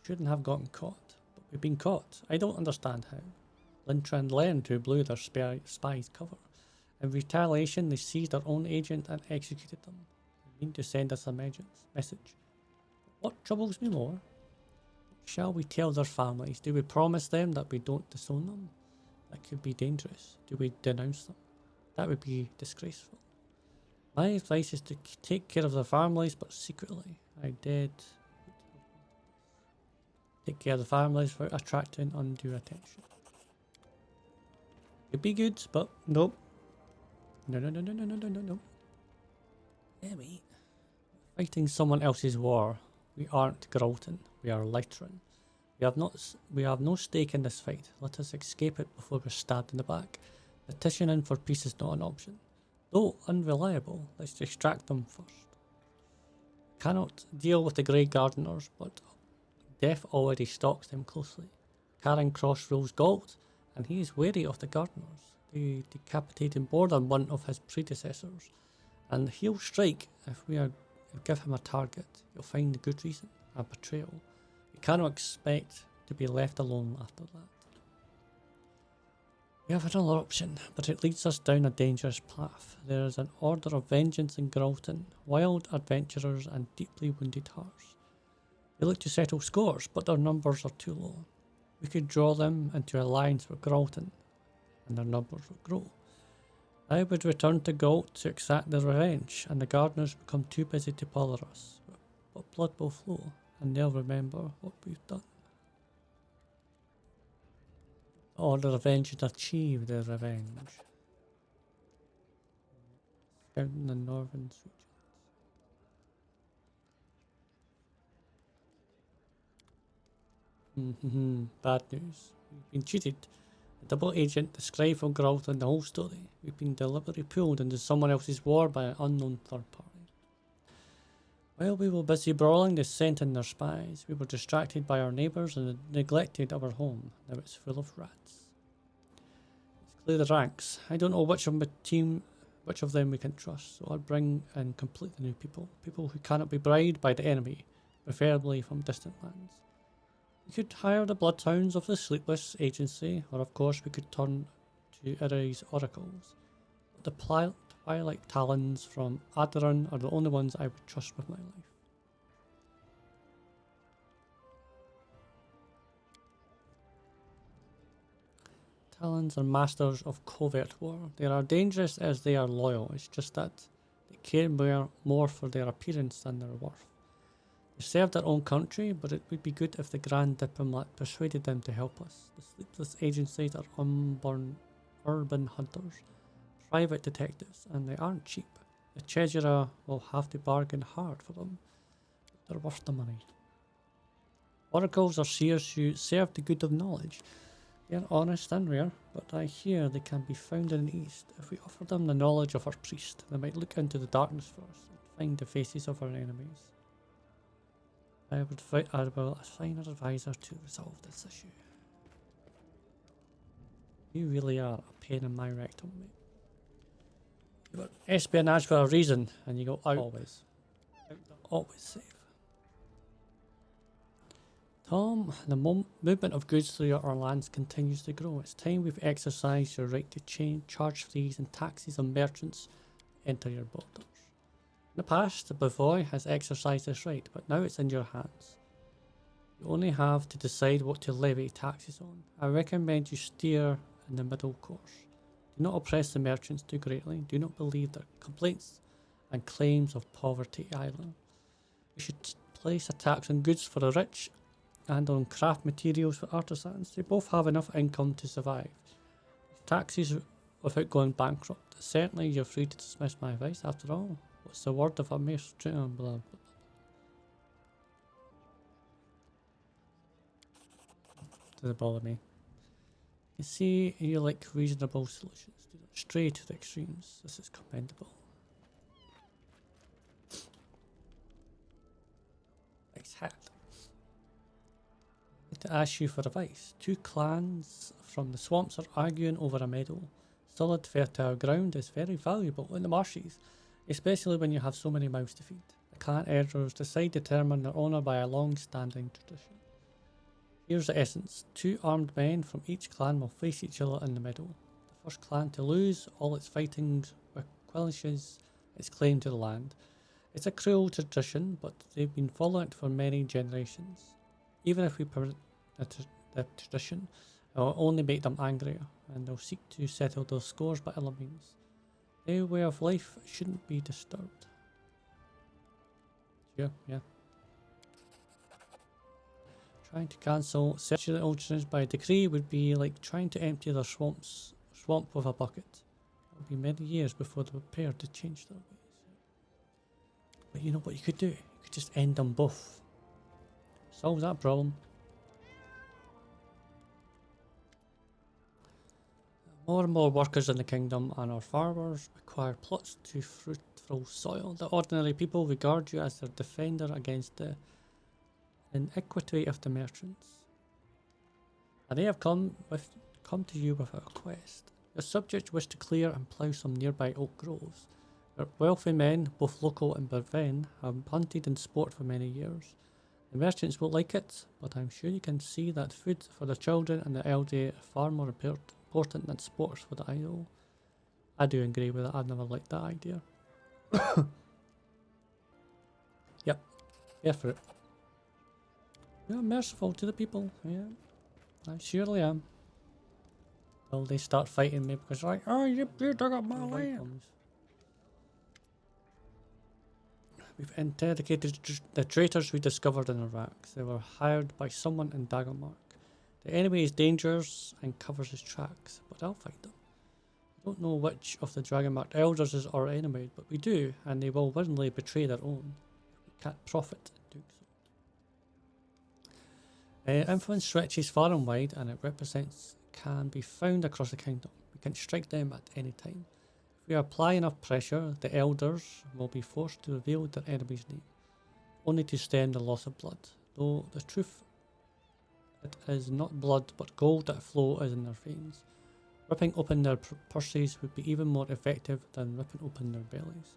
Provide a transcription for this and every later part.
Shouldn't have gotten caught, but we've been caught. I don't understand how. Lintra and Len, who blew their spies' cover. In retaliation, they seized our own agent and executed them. They mean to send us a message. What troubles me more? Shall we tell their families? Do we promise them that we don't disown them? That could be dangerous. Do we denounce them? That would be disgraceful. My advice is to take care of their families, but secretly. I did take care of the families without attracting undue attention. It'd be good, but nope. No. Yeah, mate. Fighting someone else's war. We aren't Grolton. We are Lightron. We have no stake in this fight. Let us escape it before we're stabbed in the back. Petitioning for peace is not an option. Though unreliable, let's distract them first. Cannot deal with the Grey Gardeners, but death already stalks them closely. Karen Cross rules Galt, and he is wary of the Gardeners. They decapitated more than one of his predecessors, and he'll strike if we give him a target. You'll find a good reason, a betrayal. We cannot expect to be left alone after that. We have another option, but it leads us down a dangerous path. There is an order of vengeance in Grolton, wild adventurers and deeply wounded hearts. They look to settle scores, but their numbers are too low. We could draw them into alliance with Grolton, and their numbers would grow. I would return to Galt to exact their revenge, and the gardeners become too busy to bother us. But blood will flow, and they'll remember what we've done. The Order of Vengeance achieve their revenge. Scouting the northern regions. Bad news. We've been cheated. The double agent, the scribe from Growth, and the whole story. We've been deliberately pulled into someone else's war by an unknown third party. While we were busy brawling, they sent in their spies. We were distracted by our neighbours and neglected our home. Now it's full of rats. Let's clear the ranks. I don't know which of them we can trust, so I'll bring in completely new people. People who cannot be bribed by the enemy, preferably from distant lands. We could hire the bloodhounds of the Sleepless Agency, or of course we could turn to Iri's oracles. But the Twilight Talons from Aderon are the only ones I would trust with my life. Talons are masters of covert war. They are dangerous as they are loyal. It's just that they care more for their appearance than their worth. They serve their own country, but it would be good if the Grand Diplomat persuaded them to help us. The Sleepless Agencies are unborn urban hunters, private detectives, and they aren't cheap. The treasurer will have to bargain hard for them, but they're worth the money. Oracles are seers who serve the good of knowledge. They are honest and rare, but I hear they can be found in the East. If we offer them the knowledge of our priest, they might look into the darkness for us and find the faces of our enemies. I will assign an advisor to resolve this issue. You really are a pain in my rectum, mate. You got espionage for a reason, and you go out. Always. Always safe. Tom, the movement of goods through our lands continues to grow. It's time we've exercised your right to charge fees and taxes on merchants enter your borders. In the past, the Bavoy has exercised this right, but now it's in your hands. You only have to decide what to levy taxes on. I recommend you steer in the middle course. Do not oppress the merchants too greatly. Do not believe their complaints and claims of poverty either. We should place a tax on goods for the rich and on craft materials for artisans. They both have enough income to survive. Taxes without going bankrupt. Certainly you're free to dismiss my advice after all. What's the word of a mere blah, blah, blah. Doesn't bother me. You see, you like reasonable solutions. Do not stray to the extremes. This is commendable. Nice hat. I need to ask you for advice. 2 clans from the swamps are arguing over a meadow. Solid fertile ground is very valuable in the marshes, especially when you have so many mouths to feed. The clan elders decide to determine their honour by a long-standing tradition. Here's the essence. 2 armed men from each clan will face each other in the middle. The first clan to lose all its fighting relinquishes its claim to the land. It's a cruel tradition, but they've been following it for many generations. Even if we permit the tradition, it will only make them angrier, and they'll seek to settle those scores by other means. Their way of life shouldn't be disturbed. Sure, yeah. Trying to cancel search of the oceans by decree would be like trying to empty their swamp with a bucket. It will be many years before they're prepared to change their ways. But you know what you could do? You could just end them both. Solve that problem. More and more workers in the kingdom and our farmers acquire plots to fruitful soil. The ordinary people regard you as their defender against the iniquity of the merchants. And they have come to you with a request. Your subjects wish to clear and plough some nearby oak groves. Their wealthy men, both local and Berven, have hunted and sport for many years. The merchants won't like it, but I'm sure you can see that food for the children and the elderly are far more important than sports for the idle. I do agree with that. I've never liked that idea. Yep, yeah for it. You're merciful to the people, yeah. I surely am. Well, they start fighting me because they're like, oh, you dug up my land. We've interrogated the traitors we discovered in Iraq. They were hired by someone in Daggermark. The enemy is dangerous and covers his tracks, but I'll fight them. I don't know which of the Dragonmarked elders is our enemy, but we do, and they will willingly betray their own. We can't profit in doing so. Influence stretches far and wide, and it can be found across the kingdom. We can strike them at any time. If we apply enough pressure, the elders will be forced to reveal their enemy's name, only to stem the loss of blood. Though the truth, it is not blood but gold that flows in their veins. Ripping open their purses would be even more effective than ripping open their bellies.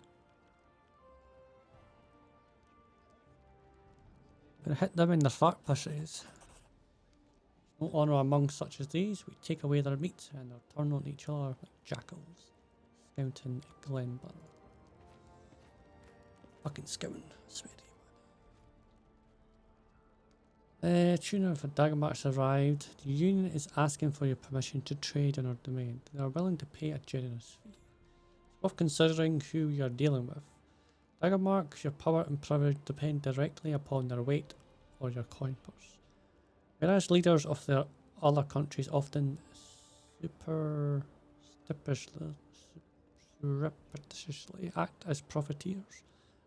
We're gonna hit them in their fat purses. No honour among such as these. We take away their meat and they'll turn on each other like jackals. Scouting Glenburn. Fucking scouting, sweaty. Tuner for Daggermark's arrived. The Union is asking for your permission to trade in our domain. They are willing to pay a generous fee. It's worth considering who you are dealing with. Daggermark, your power and privilege depend directly upon their weight or your coin purse. Whereas leaders of their other countries often surreptitiously act as profiteers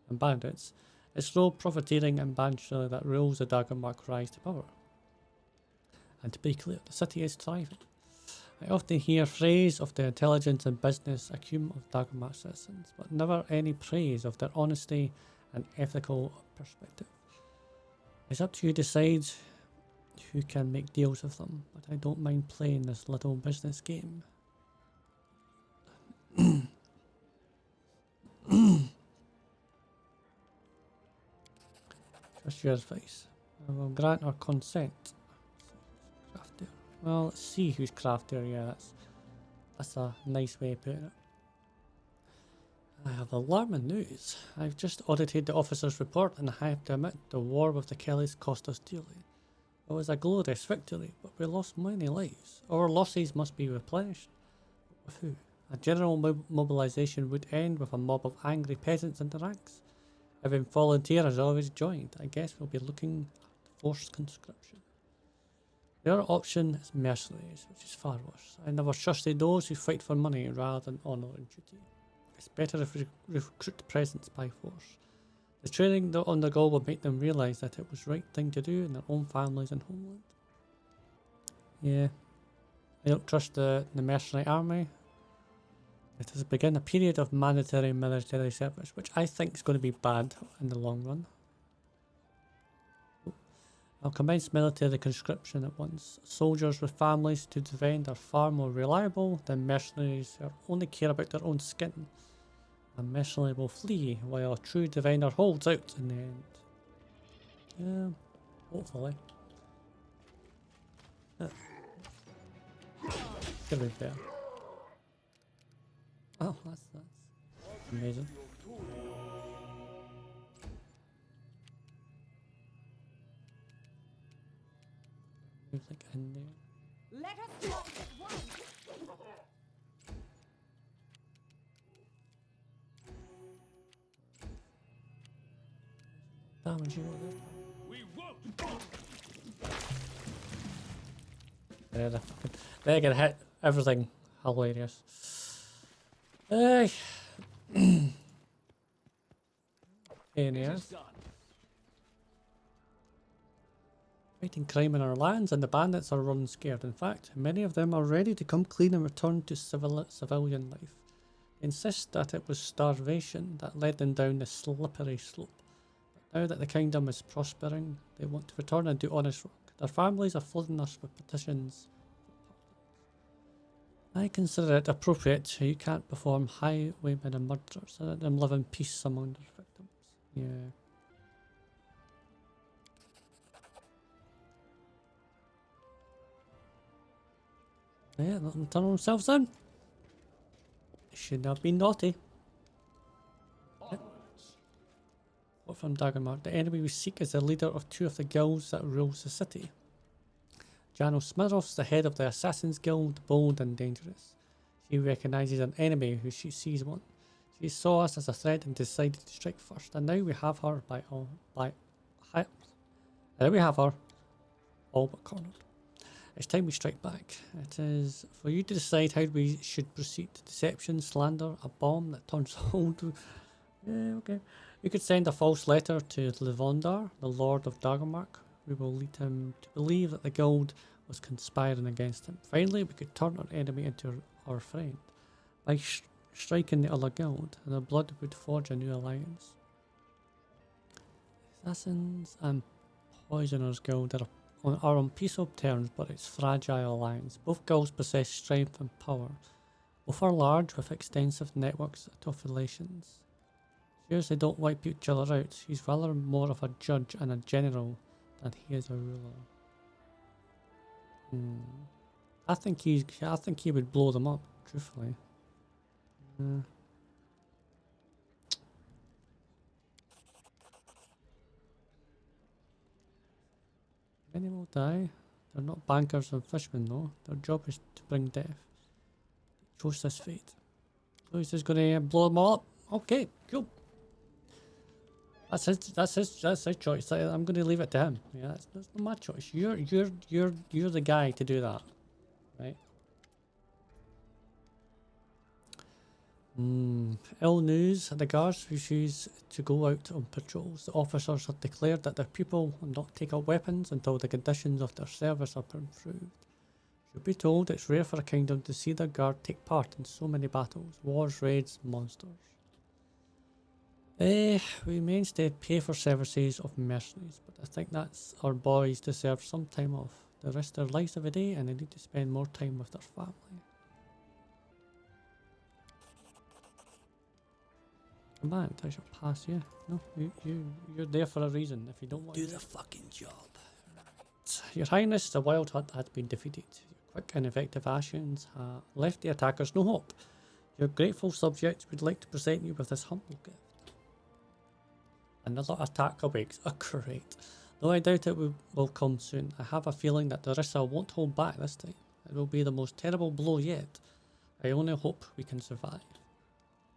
and bandits, it's slow profiteering and banditry that rules the Daggermark rise to power. And to be clear, the city is thriving. I often hear praise of the intelligence and business acumen of Daggermark citizens, but never any praise of their honesty and ethical perspective. It's up to you to decide who can make deals with them, but I don't mind playing this little business game. Trust your advice. I will grant our consent. Craftier. Well, let's see who's craftier. Yeah, that's a nice way of putting it. I have alarming news. I've just audited the officer's report and I have to admit the war with the Kellys cost us dearly. It was a glorious victory, but we lost many lives. Our losses must be replenished. But with who? A general mobilization would end with a mob of angry peasants in the ranks. Every volunteer has always joined. I guess we'll be looking at forced conscription. The other option is mercenaries, which is far worse. I never trusted those who fight for money rather than honour and duty. It's better if we recruit presence by force. The training they'll undergo will make them realise that it was the right thing to do in their own families and homeland. Yeah, I don't trust the mercenary army. It has begun a period of mandatory military service, which I think is going to be bad in the long run. I'll commence military conscription at once. Soldiers with families to defend are far more reliable than mercenaries who only care about their own skin. A mercenary will flee while a true defender holds out in the end. Yeah, hopefully. Should be fair. Oh, that's amazing. Music in there. Let us walk at once. Damage you got there. Yeah, they can hit everything. Hilarious. Hey. Fighting crime in our lands, and the bandits are running scared. In fact, many of them are ready to come clean and return to civilian life. They insist that it was starvation that led them down the slippery slope. But now that the kingdom is prospering, they want to return and do honest work. Their families are flooding us with petitions. I consider it appropriate you can't perform highwaymen and murderers and let them live in peace among their victims. Yeah. Yeah, let them turn themselves in. They should not be naughty. What from Daggermark? The enemy we seek is the leader of two of the guilds that rules the city. Janos Smirnoff's the head of the Assassin's Guild, bold and dangerous. She recognises an enemy who she sees one. She saw us as a threat and decided to strike first, and now we have her all but cornered. It's time we strike back. It is for you to decide how we should proceed. Deception, slander, a bomb that turns old. Yeah, okay. You could send a false letter to Livondar, the Lord of Daggermark. We will lead him to believe that the guild was conspiring against him. Finally, we could turn our enemy into our friend by striking the other guild, and the blood would forge a new alliance. Assassins and Poisoners Guild are on peaceful terms, but it's fragile alliance. Both guilds possess strength and power. Both are large with extensive networks of relations. Sure, they don't wipe each other out. He's rather more of a judge and a general than he is a ruler. I think he would blow them up, truthfully. Many will die. They're not bankers and fishmen though. Their job is to bring death. They chose this fate. So he's just gonna blow them all up. Okay, cool. That's his choice. I'm gonna leave it to him. Yeah, that's not my choice. You're the guy to do that, right? Ill news. The guards refuse to go out on patrols. The officers have declared that their people will not take up weapons until the conditions of their service are improved. Should be told it's rare for a kingdom to see their guard take part in so many battles, wars, raids, monsters. We mainly pay for services of mercenaries, but I think that's our boys deserve some time off. They risk their lives every day and they need to spend more time with their family. Command, I shall pass you. No, you're there for a reason. If you don't want to do the fucking job. Right. Your Highness, the Wild Hunt had been defeated. Your quick and effective actions left the attackers no hope. Your grateful subjects would like to present you with this humble gift. Another attack awaits. Oh, great. Though I doubt it will come soon, I have a feeling that Darissa won't hold back this time. It will be the most terrible blow yet. I only hope we can survive.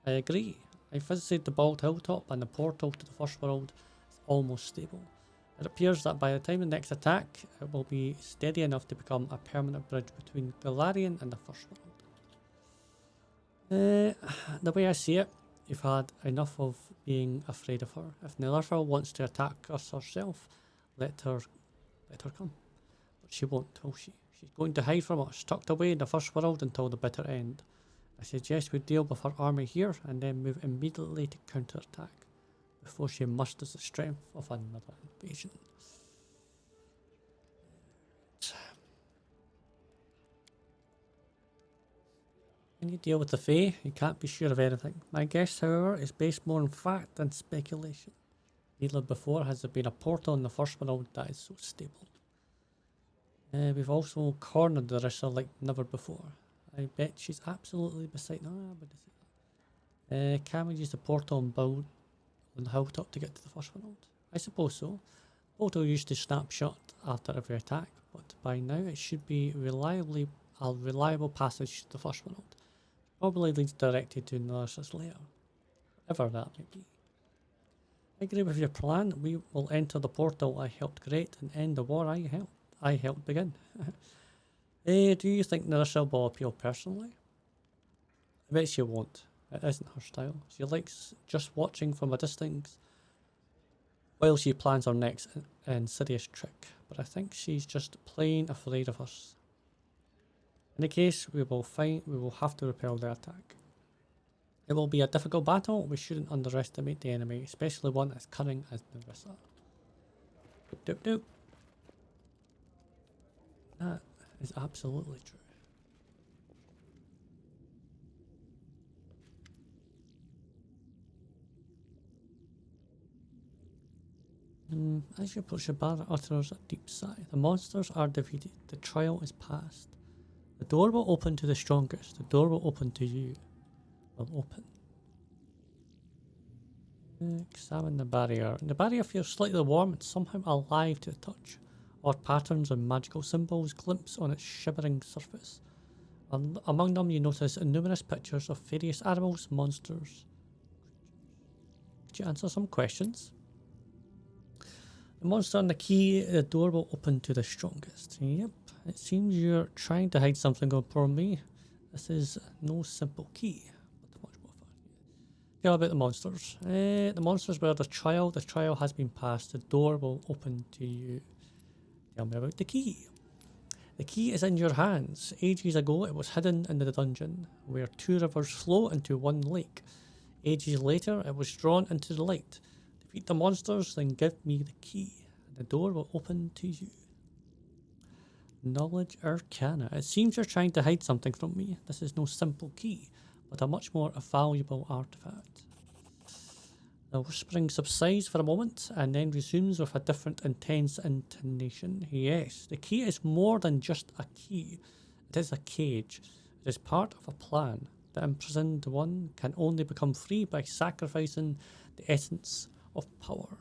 I agree. I visited the bald hilltop and the portal to the first world is almost stable. It appears that by the time the next attack, it will be steady enough to become a permanent bridge between Glorian and the first world. The way I see it, you've had enough of being afraid of her. If Nilirfa wants to attack us herself, let her come. But she won't, will she? She's going to hide from us, tucked away in the first world until the bitter end. I suggest we deal with her army here and then move immediately to counterattack before she musters the strength of another invasion. When you deal with the Fae, you can't be sure of anything. My guess, however, is based more on fact than speculation. Neither before has there been a portal in the first world that is so stable. We've also cornered the Rissa like never before. I bet she's absolutely beside. Can we use the portal and build on the hilltop to get to the first world? I suppose so. Portal used to snapshot after every attack, but by now it should be a reliable passage to the first world. Probably leads directly to Nars's lair, whatever that may be. I agree with your plan. We will enter the portal I helped create and end the war I helped begin. Do you think Narissa will appeal personally? I bet she won't. It isn't her style. She likes just watching from a distance while she plans her next insidious trick, but I think she's just plain afraid of us. In the case, we will have to repel the attack. It will be a difficult battle. We shouldn't underestimate the enemy, especially one as cunning as Narissa. Doop doop. That is absolutely true. As you approach the bar, utters a deep sigh. The monsters are defeated. The trial is past. The door will open to the strongest. The door will open to you. Will open. Examine the barrier. The barrier feels slightly warm and somehow alive to the touch. Odd patterns and magical symbols glimpse on its shivering surface. Among them you notice numerous pictures of various animals, monsters. Could you answer some questions? The monster and the key, the door will open to the strongest. Yep, it seems you're trying to hide something from me. This is no simple key, but much more fun. Tell about the monsters. The monsters were the trial. The trial has been passed. The door will open to you. Tell me about the key. The key is in your hands. Ages ago, it was hidden in the dungeon, where two rivers flow into one lake. Ages later, it was drawn into the light. Defeat the monsters, then give me the key, and the door will open to you. Knowledge Arcana. It seems you're trying to hide something from me. This is no simple key, but a much more valuable artifact. The whispering subsides for a moment, and then resumes with a different intense intonation. Yes, the key is more than just a key. It is a cage. It is part of a plan. The imprisoned one can only become free by sacrificing the essence of power.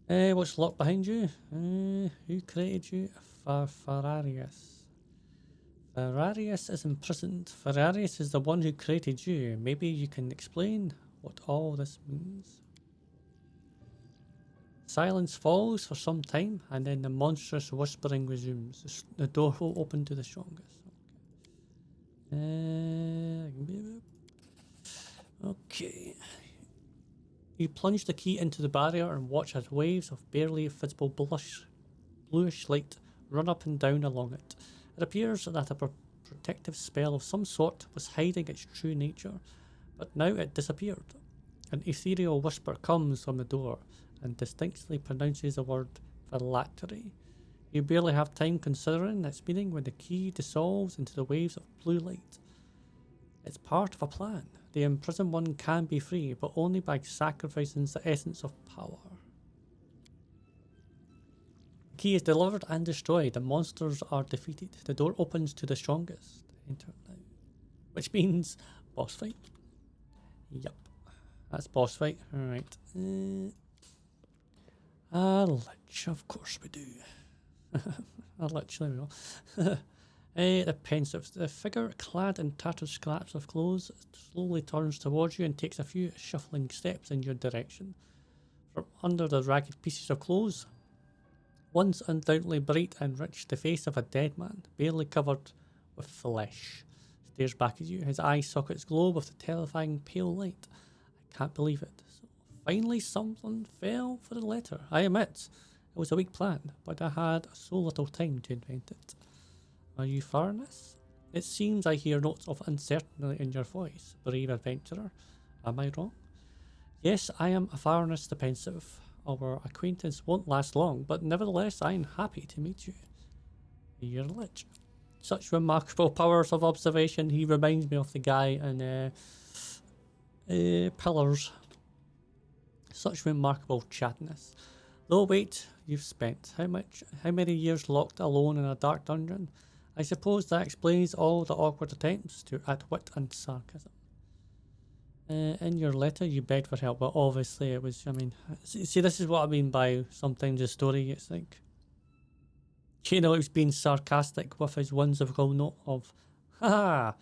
What's locked behind you? Who created you? Ferrarius. Ferrarius is imprisoned. Ferrarius is the one who created you. Maybe you can explain what all this means. Silence falls for some time, and then the monstrous whispering resumes. The door will open to the strongest. Okay. You plunge the key into the barrier and watch as waves of barely visible bluish light run up and down along it. It appears that a protective spell of some sort was hiding its true nature, but now it disappeared. An ethereal whisper comes from the door and distinctly pronounces the word phylactery. You barely have time considering its meaning when the key dissolves into the waves of blue light. It's part of a plan. The imprisoned one can be free, but only by sacrificing the essence of power. The key is delivered and destroyed. The monsters are defeated. The door opens to the strongest. Enter now. Which means boss fight. Yep. That's boss fight. Alright. A lich, of course we do. A lich, there we go. The pensive. The figure, clad in tattered scraps of clothes, slowly turns towards you and takes a few shuffling steps in your direction. From under the ragged pieces of clothes, once undoubtedly bright and rich, the face of a dead man, barely covered with flesh, stares back at you. His eye sockets glow with the terrifying pale light. I can't believe it. So finally something fell for the letter. I admit, it was a weak plan, but I had so little time to invent it. Are you Farnus? It seems I hear notes of uncertainty in your voice, brave adventurer. Am I wrong? Yes, I am a Farnus the Pensive. Our acquaintance won't last long, but nevertheless I am happy to meet you. You're a lich. Such remarkable powers of observation. He reminds me of the guy in Pillars. Such remarkable chattiness. Low weight you've spent. How many years locked alone in a dark dungeon? I suppose that explains all the awkward attempts at wit and sarcasm. In your letter, you begged for help, but obviously it was, I mean, see, this is what I mean by sometimes a story, it's like, you know, he's being sarcastic with his whimsical note of, haha.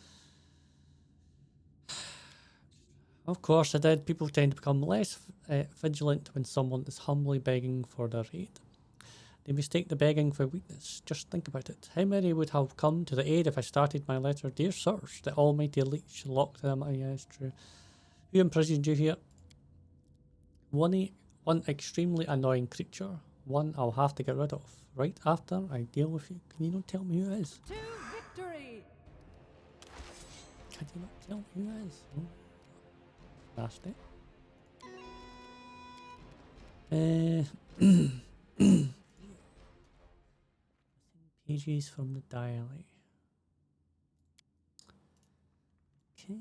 Of course I did. People tend to become less vigilant when someone is humbly begging for their aid. They mistake the begging for weakness. Just think about it. How many would have come to the aid if I started my letter? Dear sirs, the almighty leech locked them. Yeah, it's true. Who imprisoned you here? One extremely annoying creature. One I'll have to get rid of. Right after I deal with you. Can you not tell me who it is? To victory! Can you not tell me who it is? Oh. Nasty. Pages from the diary. Okay.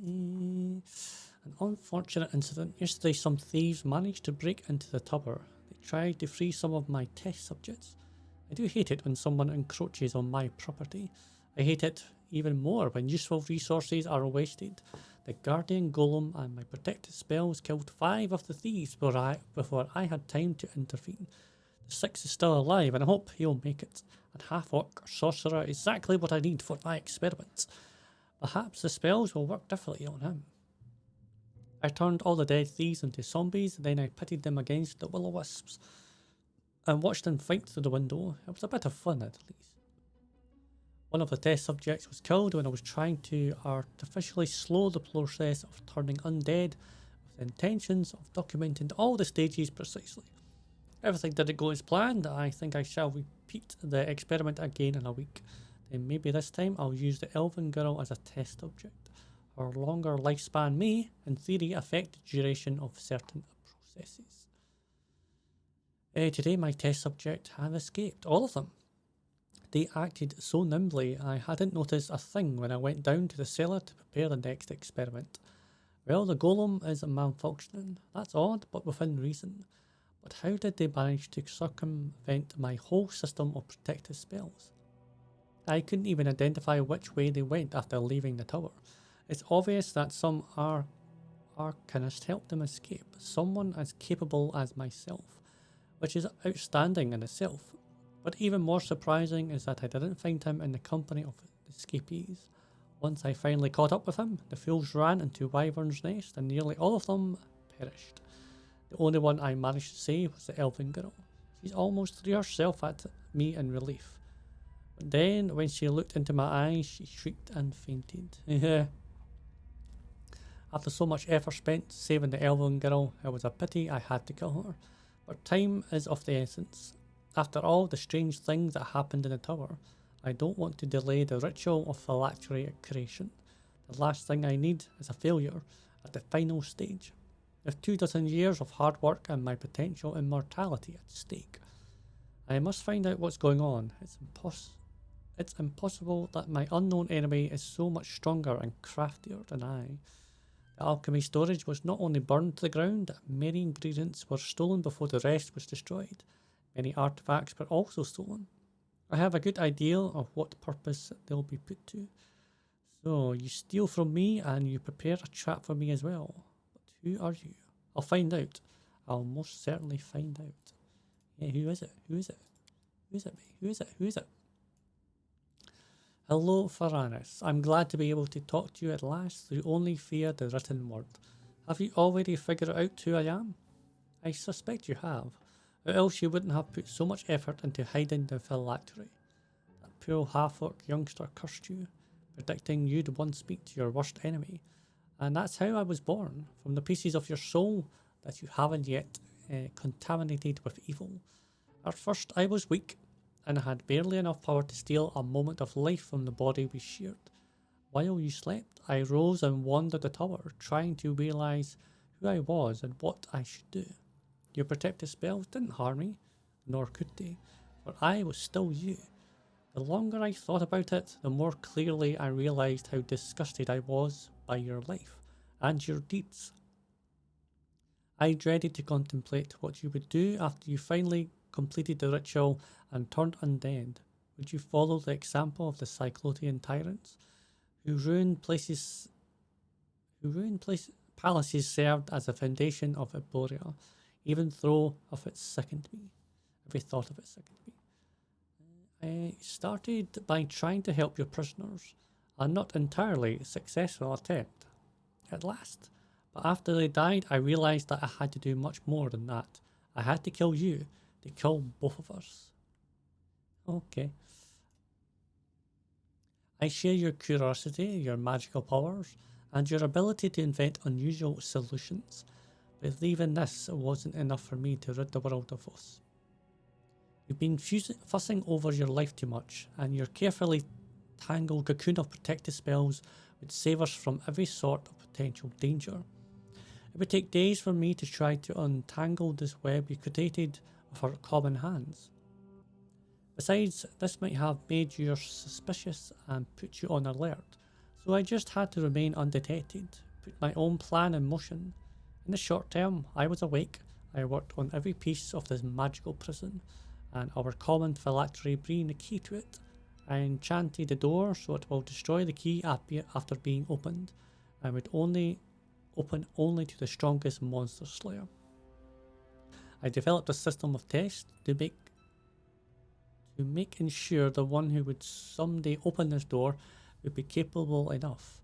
An unfortunate incident. Yesterday some thieves managed to break into the tower. They tried to free some of my test subjects. I do hate it when someone encroaches on my property. I hate it even more when useful resources are wasted. The guardian golem and my protective spells killed 5 of the thieves before I had time to intervene. The 6th is still alive and I hope he'll make it. And half-orc sorcerer, exactly what I need for my experiments. Perhaps the spells will work differently on him. I turned all the dead thieves into zombies, then I pitted them against the will-o-wisps and watched them fight through the window. It was a bit of fun at least. One of the test subjects was killed when I was trying to artificially slow the process of turning undead with the intentions of documenting all the stages precisely. Everything didn't go as planned. I think I shall repeat the experiment again in a week. Then maybe this time I'll use the elven girl as a test subject. Her longer lifespan may, in theory, affect the duration of certain processes. Today my test subject have escaped, all of them. They acted so nimbly I hadn't noticed a thing when I went down to the cellar to prepare the next experiment. Well, the golem is malfunctioning. That's odd, but within reason. But how did they manage to circumvent my whole system of protective spells? I couldn't even identify which way they went after leaving the tower. It's obvious that some arcanist helped them escape, someone as capable as myself, which is outstanding in itself. But even more surprising is that I didn't find him in the company of the escapees. Once I finally caught up with him, the fools ran into Wyvern's Nest and nearly all of them perished. The only one I managed to save was the elven girl. She's almost threw herself at me in relief. But then, when she looked into my eyes, she shrieked and fainted. After so much effort spent saving the elven girl, it was a pity I had to kill her. But time is of the essence. After all the strange things that happened in the tower, I don't want to delay the ritual of phylactery creation. The last thing I need is a failure at the final stage. With 24 years of hard work and my potential immortality at stake, I must find out what's going on. It's impossible that my unknown enemy is so much stronger and craftier than I. The alchemy storage was not only burned to the ground, many ingredients were stolen before the rest was destroyed. Many artifacts were also stolen. I have a good idea of what purpose they'll be put to. So, you steal from me and you prepare a trap for me as well. But who are you? I'll find out. I'll most certainly find out. Yeah, who is it? Who is it? Who is it? Who is it? Who is it? Hello, Faranis. I'm glad to be able to talk to you at last through only via the written word. Have you already figured out who I am? I suspect you have. Or else you wouldn't have put so much effort into hiding the phylactery. That poor half-orc youngster cursed you, predicting you'd once meet your worst enemy. And that's how I was born, from the pieces of your soul that you haven't yet contaminated with evil. At first I was weak, and I had barely enough power to steal a moment of life from the body we shared. While you slept, I rose and wandered the tower, trying to realize who I was and what I should do. Your protective spells didn't harm me, nor could they, for I was still you. The longer I thought about it, the more clearly I realized how disgusted I was by your life and your deeds. I dreaded to contemplate what you would do after you finally completed the ritual and turned undead. Would you follow the example of the Cyclopean tyrants, who palaces served as the foundation of Eboria, even though of it sickened me. Every thought of it sickened me. I started by trying to help your prisoners, a not entirely successful attempt at last. But after they died, I realized that I had to do much more than that. I had to kill you, to kill both of us. Okay. I share your curiosity, your magical powers, and your ability to invent unusual solutions. But even this wasn't enough for me to rid the world of us. You've been fussing over your life too much, and your carefully tangled cocoon of protective spells would save us from every sort of potential danger. It would take days for me to try to untangle this web you created with our common hands. Besides, this might have made you suspicious and put you on alert, so I just had to remain undetected, put my own plan in motion. In the short term, I was awake. I worked on every piece of this magical prison, and our common phylactery being the key to it. I enchanted the door so it will destroy the key after being opened, and would only open only to the strongest monster slayer. I developed a system of tests to make ensure the one who would someday open this door would be capable enough.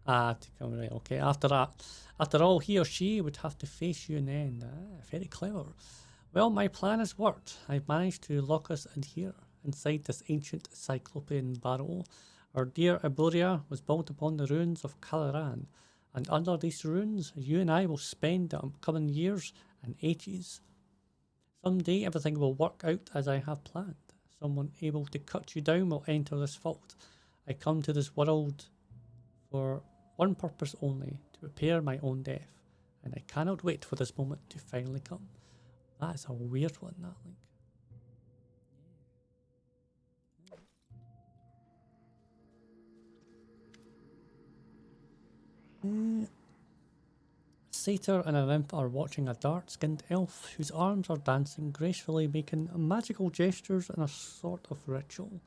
To come right, okay. After all, he or she would have to face you in the end. Very clever. Well, my plan has worked. I've managed to lock us in here, inside this ancient cyclopean barrow. Our dear Eboria was built upon the ruins of Calaran, and under these ruins, you and I will spend the upcoming years and ages. Someday everything will work out as I have planned. Someone able to cut you down will enter this vault. I come to this world for one purpose only, to prepare my own death, and I cannot wait for this moment to finally come. That is a weird one, that link. Satyr and a nymph are watching a dark-skinned elf whose arms are dancing gracefully, making magical gestures in a sort of ritual.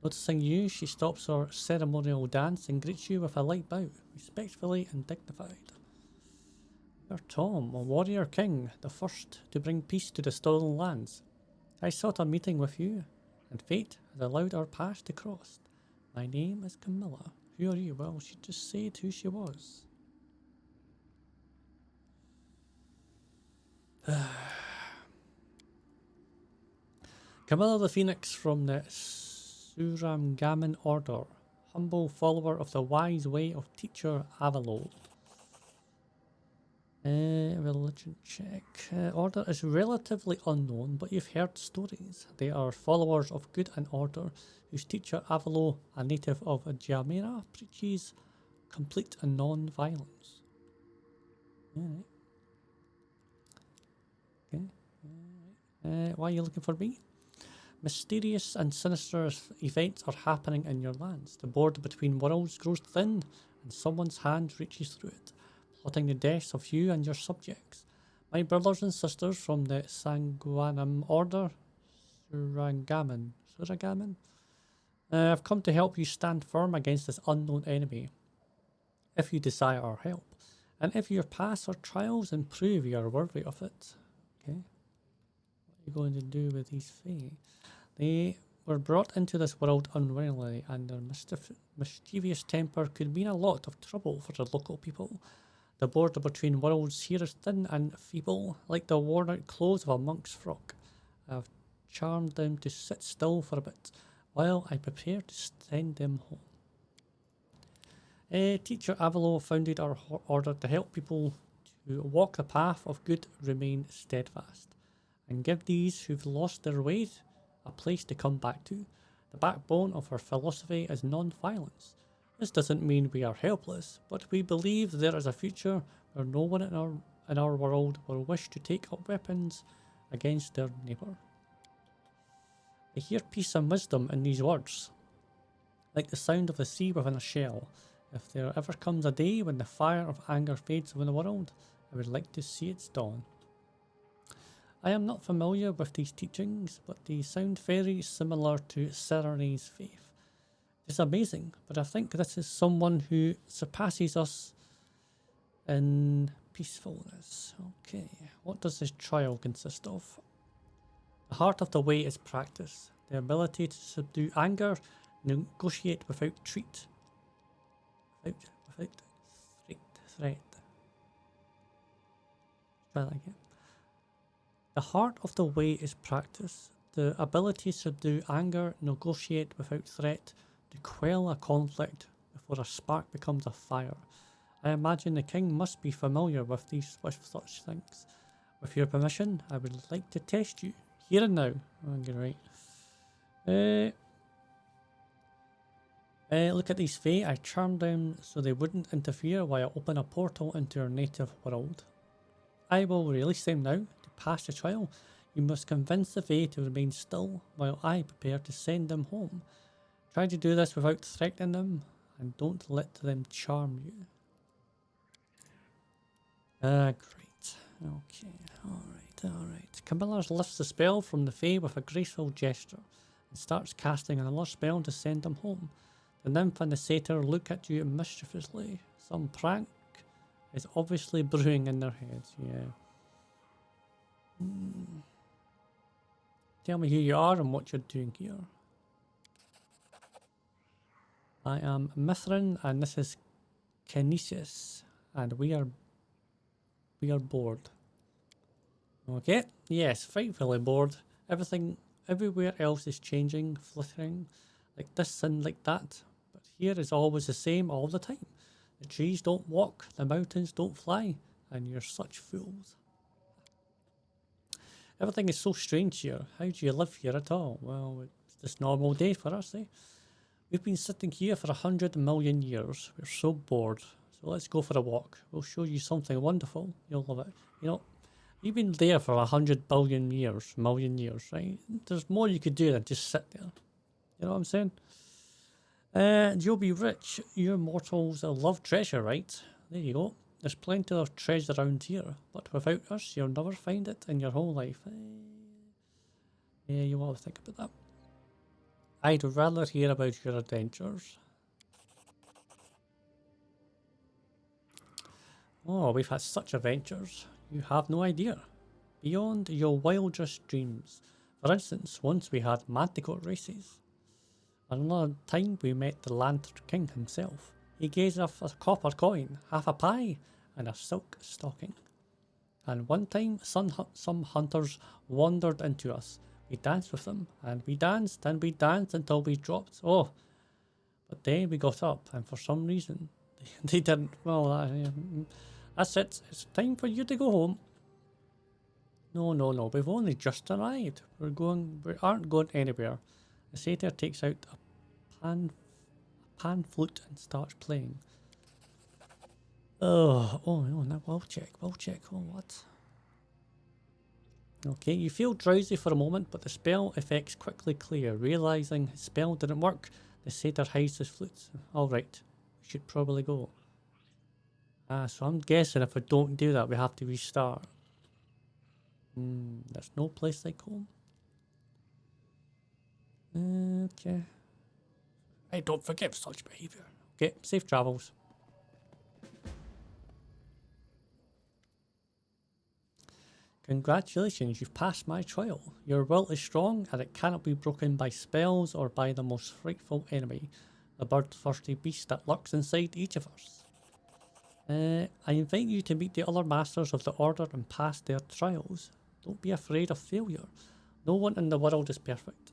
Noticing you, she stops her ceremonial dance and greets you with a light bow, respectfully and dignified. You're Thom, a warrior king, the first to bring peace to the stolen lands. I sought a meeting with you, and fate has allowed our paths to cross. My name is Kamala. Who are you? Well, she just said who she was. Kamala the Phoenix from the Suramgaman Order, humble follower of the wise way of teacher Avalol. Religion check. Order is relatively unknown, but you've heard stories. They are followers of good and order, whose teacher Avalol, a native of Jamera, preaches complete and non-violence. Alright. Okay. Why are you looking for me? Mysterious and sinister events are happening in your lands. The border between worlds grows thin, and someone's hand reaches through it, plotting the deaths of you and your subjects. My brothers and sisters from the Sanguanam Order, Suragaman, have come to help you stand firm against this unknown enemy, if you desire our help, and if your past or trials and prove you are worthy of it. Okay. What are you going to do with these fae? They were brought into this world unwillingly, and their mischievous temper could mean a lot of trouble for the local people. The border between worlds here is thin and feeble, like the worn-out clothes of a monk's frock. I have charmed them to sit still for a bit, while I prepare to send them home. Teacher Avalor founded our order to help people to walk the path of good, remain steadfast, and give these who've lost their way a place to come back to. The backbone of our philosophy is non-violence. This doesn't mean we are helpless, but we believe there is a future where no one in our world will wish to take up weapons against their neighbour. I hear peace and wisdom in these words, like the sound of the sea within a shell. If there ever comes a day when the fire of anger fades from the world, I would like to see its dawn. I am not familiar with these teachings, but they sound very similar to Serene's faith. It's amazing, but I think this is someone who surpasses us in peacefulness. Okay, what does this trial consist of? The heart of the way is practice, the ability to subdue anger, negotiate without without threat. Try that again. The heart of the way is practice, the ability to subdue anger, negotiate without threat, to quell a conflict before a spark becomes a fire. I imagine the king must be familiar with such things. With your permission, I would like to test you here and now. Okay, right. Look at these Fae. I charmed them so they wouldn't interfere while I open a portal into your native world. I will release them now. To pass the trial, you must convince the Fae to remain still while I prepare to send them home. Try to do this without threatening them, and don't let them charm you. Great. Okay, alright. Kamala lifts the spell from the Fae with a graceful gesture and starts casting another spell to send them home. The Nymph and the Satyr look at you mischievously. Some prank is obviously brewing in their heads, yeah. Tell me who you are and what you're doing here. I am Mithrin and this is Kinesis, and we are bored. Okay, yes, frightfully bored. Everywhere else is changing, flittering, like this and like that. But here is always the same all the time. The trees don't walk, the mountains don't fly, and you're such fools. Everything is so strange here. How do you live here at all? Well, it's just normal day for us, eh? We've been sitting here for 100 million years. We're so bored. So let's go for a walk. We'll show you something wonderful. You'll love it. You know, you've been there for 100 billion years, right? There's more you could do than just sit there. You know what I'm saying? You'll be rich. You mortals love treasure, right? There you go. There's plenty of treasure around here, but without us, you'll never find it in your whole life. Yeah, you want to think about that. I'd rather hear about your adventures. Oh, we've had such adventures. You have no idea. Beyond your wildest dreams. For instance, once we had manticore races. Another time we met the Lantern King himself. He gave us a copper coin, half a pie, and a silk stocking. And one time some hunters wandered into us. We danced with them, and we danced until we dropped. Oh, but then we got up, and for some reason, they didn't. Well, that's it. It's time for you to go home. No. We've only just arrived. We aren't going anywhere. The satyr takes out a pan flute and starts playing. Oh no, now we'll check. Oh, what? Okay, you feel drowsy for a moment, but the spell effects quickly clear. Realizing his spell didn't work, the satyr hides his flute. Alright, we should probably go. So I'm guessing if we don't do that, we have to restart. There's no place like home. Okay. I don't forgive such behaviour. Okay, safe travels. Congratulations, you've passed my trial. Your will is strong and it cannot be broken by spells or by the most frightful enemy, the bloodthirsty beast that lurks inside each of us. I invite you to meet the other masters of the order and pass their trials. Don't be afraid of failure. No one in the world is perfect.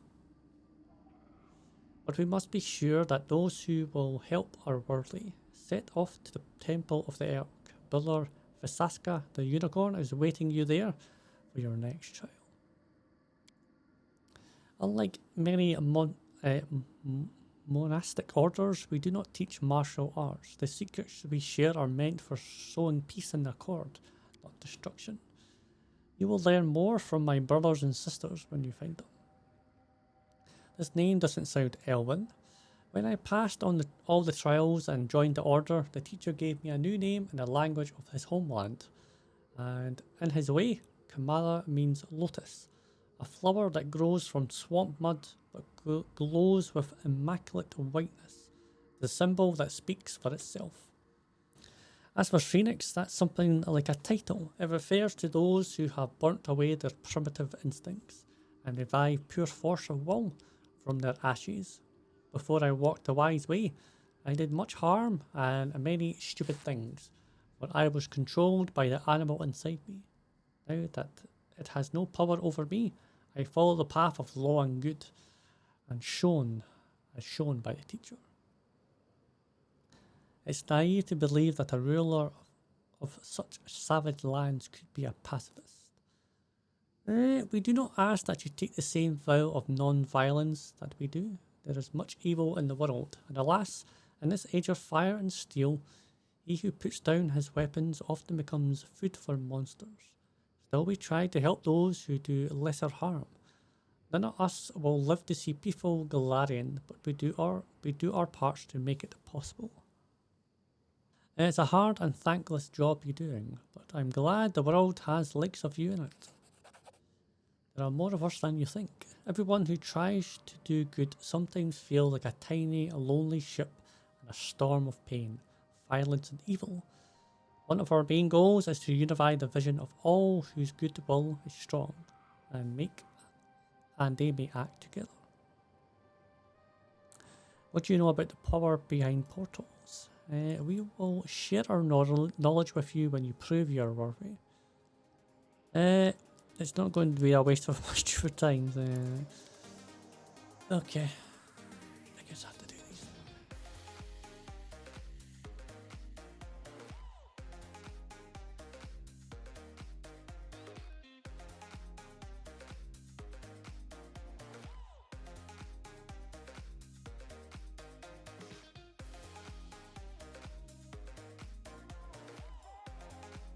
But we must be sure that those who will help are worthy. Set off to the Temple of the Elk. Builder Visaska, the unicorn, is waiting you there for your next trial. Unlike many monastic orders, we do not teach martial arts. The secrets we share are meant for sowing peace and accord, not destruction. You will learn more from my brothers and sisters when you find them. This name doesn't sound elven. When I passed on all the trials and joined the order, the teacher gave me a new name in the language of his homeland. And in his way, Kamala means lotus, a flower that grows from swamp mud but glows with immaculate whiteness, the symbol that speaks for itself. As for Phoenix, that's something like a title. It refers to those who have burnt away their primitive instincts and revived pure force of will from their ashes. Before I walked the wise way, I did much harm and many stupid things, but I was controlled by the animal inside me. Now that it has no power over me, I follow the path of law and good, and as shown by the teacher. It's naive to believe that a ruler of such savage lands could be a pacifist. We do not ask that you take the same vow of non-violence that we do. There is much evil in the world, and alas, in this age of fire and steel, he who puts down his weapons often becomes food for monsters. Still, we try to help those who do lesser harm. None of us will live to see peaceful Glorian, but we do our parts to make it possible. It's a hard and thankless job you're doing, but I'm glad the world has likes of you in it. There are more of us than you think. Everyone who tries to do good sometimes feels like a tiny, lonely ship in a storm of pain, violence and evil. One of our main goals is to unify the vision of all whose good will is strong and they may act together. What do you know about the power behind portals? We will share our knowledge with you when you prove you are worthy. It's not going to be a waste of much of your time. Okay.